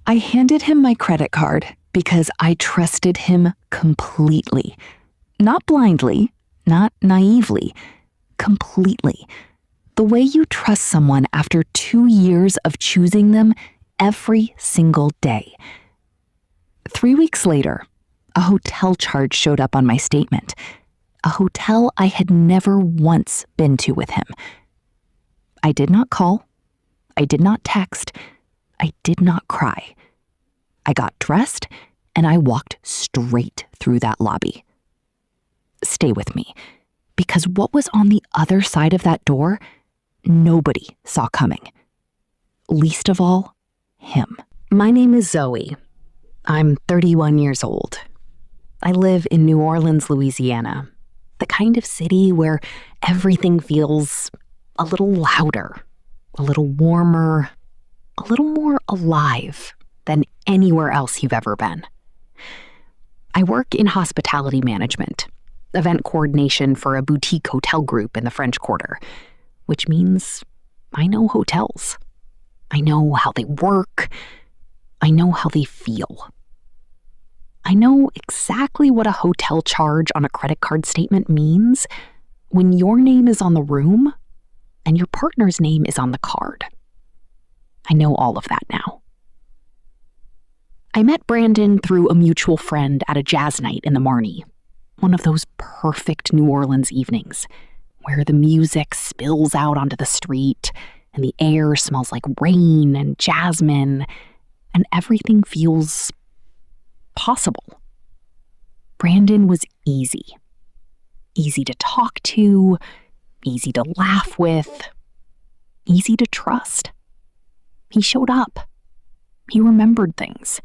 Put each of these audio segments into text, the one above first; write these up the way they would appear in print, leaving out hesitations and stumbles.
I handed him my credit card because I trusted him completely. Not blindly, not naively, completely. The way you trust someone after 2 years of choosing them every single day. 3 weeks later, a hotel charge showed up on my statement. A hotel I had never once been to with him. I did not call. I did not text. I did not cry. I got dressed and I walked straight through that lobby. Stay with me, because what was on the other side of that door, nobody saw coming. Least of all, him. My name is Zoe. I'm 31 years old. I live in New Orleans, Louisiana, the kind of city where everything feels a little louder, a little warmer, a little more alive than anywhere else you've ever been. I work in hospitality management, event coordination for a boutique hotel group in the French Quarter, which means I know hotels. I know how they work. I know how they feel. I know exactly what a hotel charge on a credit card statement means when your name is on the room and your partner's name is on the card. I know all of that now. I met Brandon through a mutual friend at a jazz night in the Marnie, one of those perfect New Orleans evenings where the music spills out onto the street and the air smells like rain and jasmine and everything feels possible. Brandon was easy. Easy to talk to, easy to laugh with, easy to trust. He showed up. He remembered things.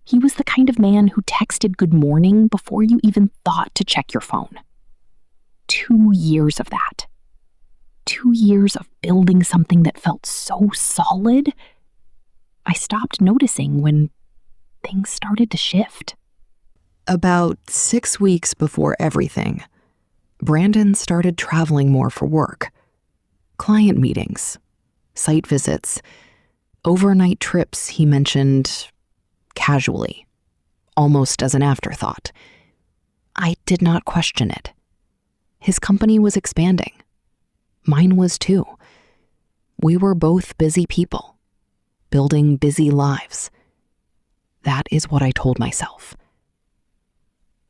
He was the kind of man who texted good morning before you even thought to check your phone. 2 years of that. 2 years of building something that felt so solid, I stopped noticing when things started to shift. About 6 weeks before everything, Brandon started traveling more for work. Client meetings, site visits, overnight trips he mentioned casually, almost as an afterthought. I did not question it. His company was expanding. Mine was too. We were both busy people, building busy lives. That is what I told myself.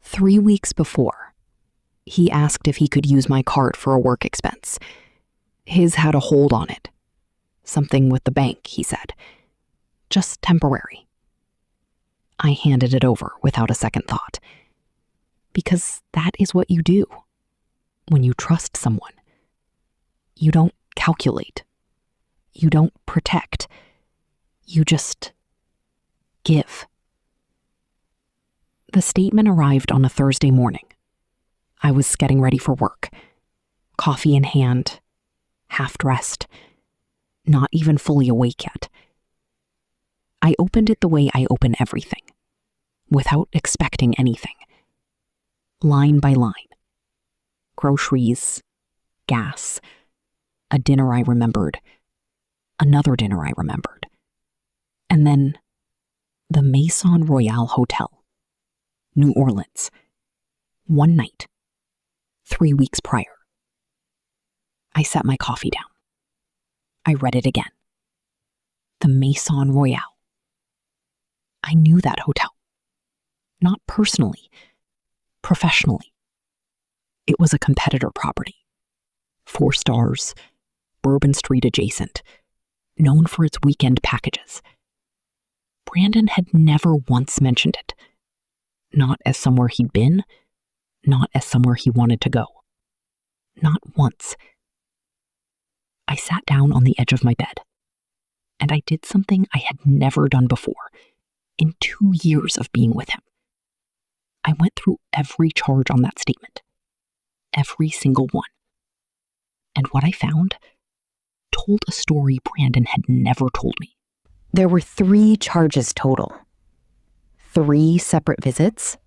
3 weeks before, he asked if he could use my card for a work expense. His had a hold on it. Something with the bank, he said. Just temporary. I handed it over without a second thought. Because that is what you do when you trust someone. You don't calculate. You don't protect. You just give. The statement arrived on a Thursday morning. I was getting ready for work, coffee in hand, half-dressed, not even fully awake yet. I opened it the way I open everything, without expecting anything. Line by line. Groceries, gas, a dinner I remembered, another dinner I remembered, and then the Maison Royale Hotel, New Orleans, one night, 3 weeks prior. I set my coffee down. I read it again. The Maison Royale. I knew that hotel. Not personally, professionally. It was a competitor property. 4 stars, Bourbon Street adjacent, known for its weekend packages. Brandon had never once mentioned it. Not as somewhere he'd been, not as somewhere he wanted to go. Not once. I sat down on the edge of my bed, and I did something I had never done before in 2 years of being with him. I went through every charge on that statement, every single one. And what I found told a story Brandon had never told me. There were 3 charges total. 3 separate visits,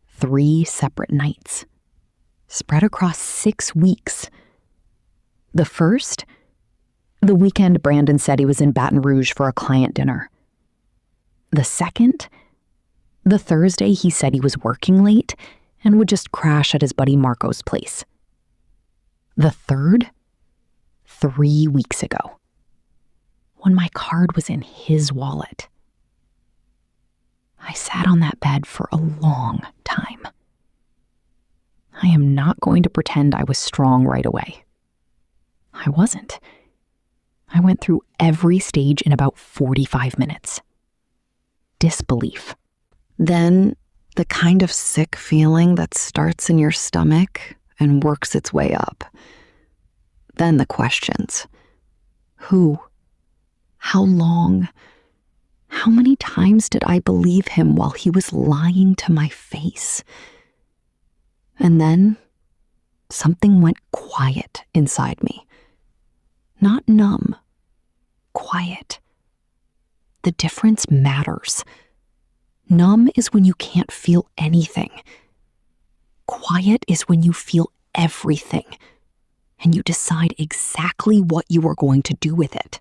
3 separate nights, spread across 6 weeks. The first, the weekend Brandon said he was in Baton Rouge for a client dinner. The second, the Thursday he said he was working late and would just crash at his buddy Marco's place. The third, 3 weeks ago, when my card was in his wallet. I sat on that bed for a long time. I am not going to pretend I was strong right away. I wasn't. I went through every stage in about 45 minutes. Disbelief. Then the kind of sick feeling that starts in your stomach and works its way up. Then the questions. Who? How long? How many times did I believe him while he was lying to my face? And then something went quiet inside me. Not numb, quiet. The difference matters. Numb is when you can't feel anything. Quiet is when you feel everything, and you decide exactly what you are going to do with it.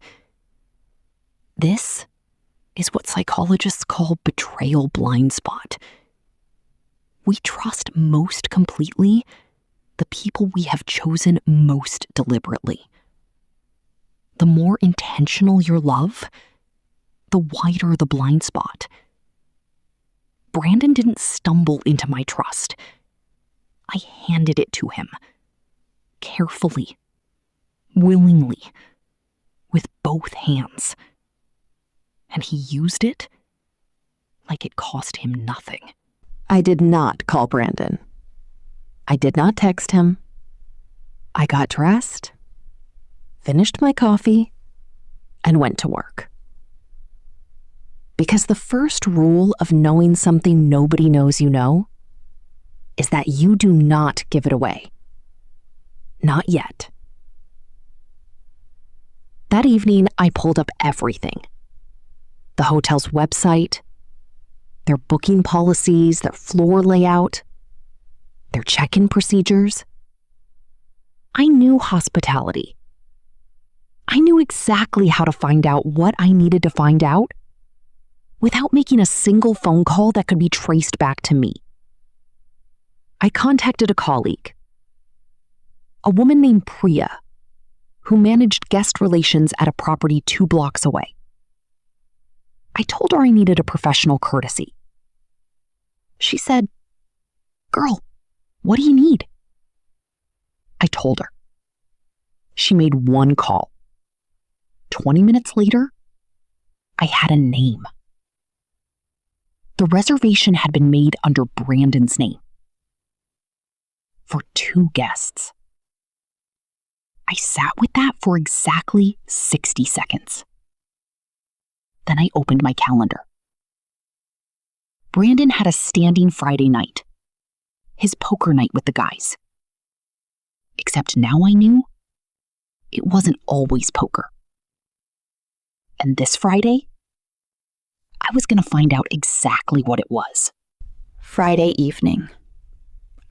This is what psychologists call betrayal blindspot. We trust most completely the people we have chosen most deliberately. The more intentional your love, the wider the blind spot. Brandon didn't stumble into my trust. I handed it to him. Carefully. Willingly. With both hands. And he used it like it cost him nothing. I did not call Brandon. I did not text him. I got dressed, finished my coffee, and went to work. Because the first rule of knowing something nobody knows you know is that you do not give it away. Not yet. That evening, I pulled up everything. The hotel's website, their booking policies, their floor layout, their check-in procedures. I knew hospitality. I knew exactly how to find out what I needed to find out without making a single phone call that could be traced back to me. I contacted a colleague, a woman named Priya, who managed guest relations at a property 2 blocks away. I told her I needed a professional courtesy. She said, "Girl, what do you need?" I told her. She made one call. 20 minutes later, I had a name. The reservation had been made under Brandon's name for 2 guests. I sat with that for exactly 60 seconds. Then I opened my calendar. Brandon had a standing Friday night, his poker night with the guys. Except now I knew it wasn't always poker. And this Friday, I was going to find out exactly what it was. Friday evening.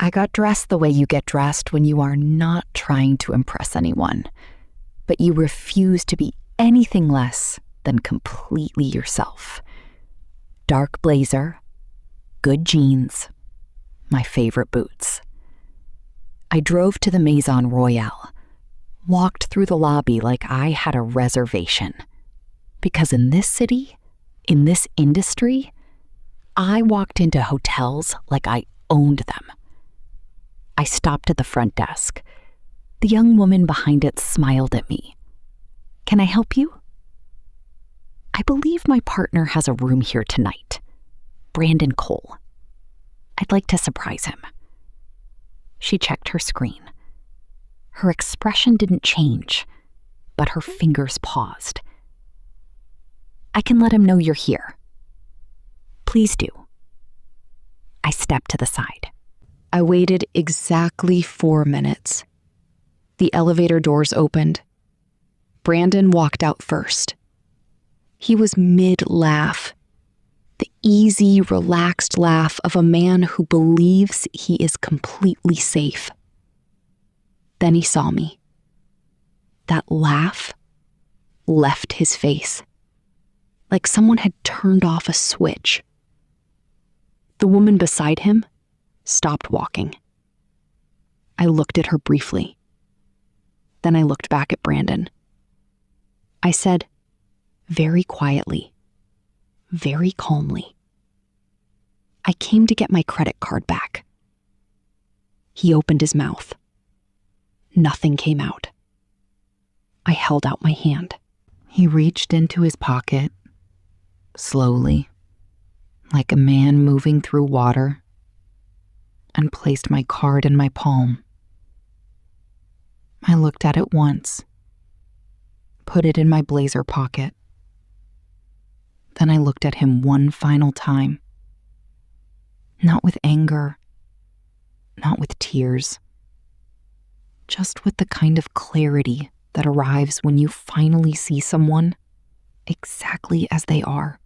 I got dressed the way you get dressed when you are not trying to impress anyone, but you refuse to be anything less than completely yourself. Dark blazer, good jeans, my favorite boots. I drove to the Maison Royale, walked through the lobby like I had a reservation. Because in this city, in this industry, I walked into hotels like I owned them. I stopped at the front desk. The young woman behind it smiled at me. "Can I help you?" "I believe my partner has a room here tonight. Brandon Cole. I'd like to surprise him." She checked her screen. Her expression didn't change, but her fingers paused. "I can let him know you're here." "Please do." I stepped to the side. I waited exactly 4 minutes. The elevator doors opened. Brandon walked out first. He was mid-laugh, the easy, relaxed laugh of a man who believes he is completely safe. Then he saw me. That laugh left his face, like someone had turned off a switch. The woman beside him stopped walking. I looked at her briefly. Then I looked back at Brandon. I said, very quietly, very calmly, I came to get my credit card back. He opened his mouth. Nothing came out. I held out my hand. He reached into his pocket, slowly, like a man moving through water, and placed my card in my palm. I looked at it once, put it in my blazer pocket. Then I looked at him one final time. Not with anger, not with tears, just with the kind of clarity that arrives when you finally see someone exactly as they are.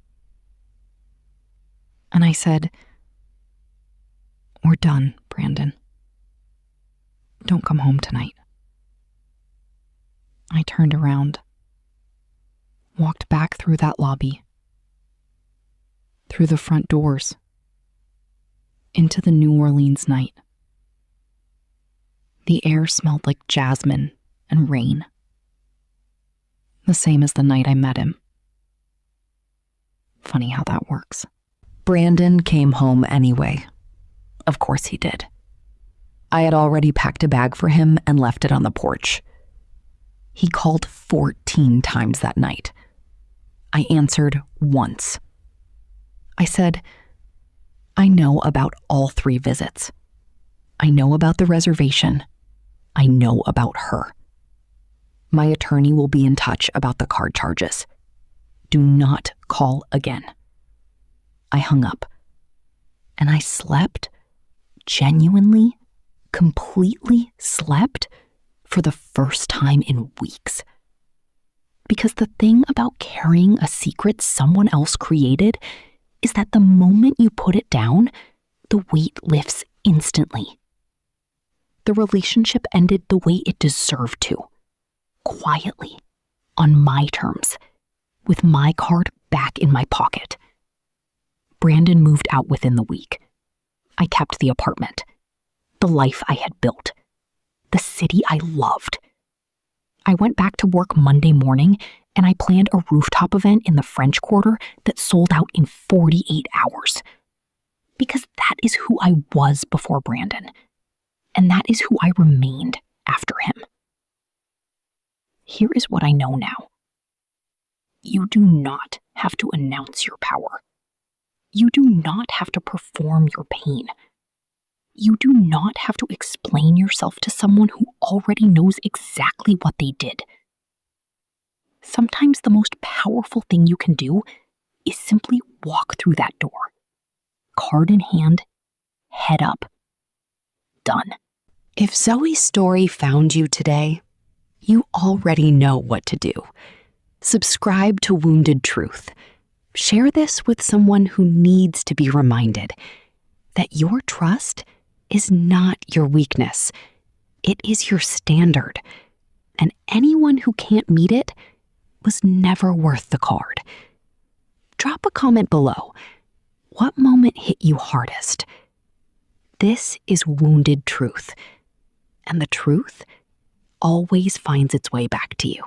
And I said, "We're done, Brandon. Don't come home tonight." I turned around, walked back through that lobby, through the front doors, into the New Orleans night. The air smelled like jasmine and rain, the same as the night I met him. Funny how that works. Brandon came home anyway. Of course he did. I had already packed a bag for him and left it on the porch. He called 14 times that night. I answered once. I said, "I know about all 3 visits. I know about the reservation. I know about her. My attorney will be in touch about the card charges. Do not call again." I hung up, and I slept, genuinely, completely slept, for the first time in weeks. Because the thing about carrying a secret someone else created is that the moment you put it down, the weight lifts instantly. The relationship ended the way it deserved to, quietly, on my terms, with my card back in my pocket. Brandon moved out within the week. I kept the apartment, the life I had built, the city I loved. I went back to work Monday morning and I planned a rooftop event in the French Quarter that sold out in 48 hours. Because that is who I was before Brandon, and that is who I remained after him. Here is what I know now. You do not have to announce your power. You do not have to perform your pain. You do not have to explain yourself to someone who already knows exactly what they did. Sometimes the most powerful thing you can do is simply walk through that door, card in hand, head up. Done. If Zoe's story found you today, you already know what to do. Subscribe to Wounded Truth. Share this with someone who needs to be reminded that your trust is not your weakness. It is your standard. And anyone who can't meet it was never worth the card. Drop a comment below. What moment hit you hardest? This is Wounded Truth. And the truth always finds its way back to you.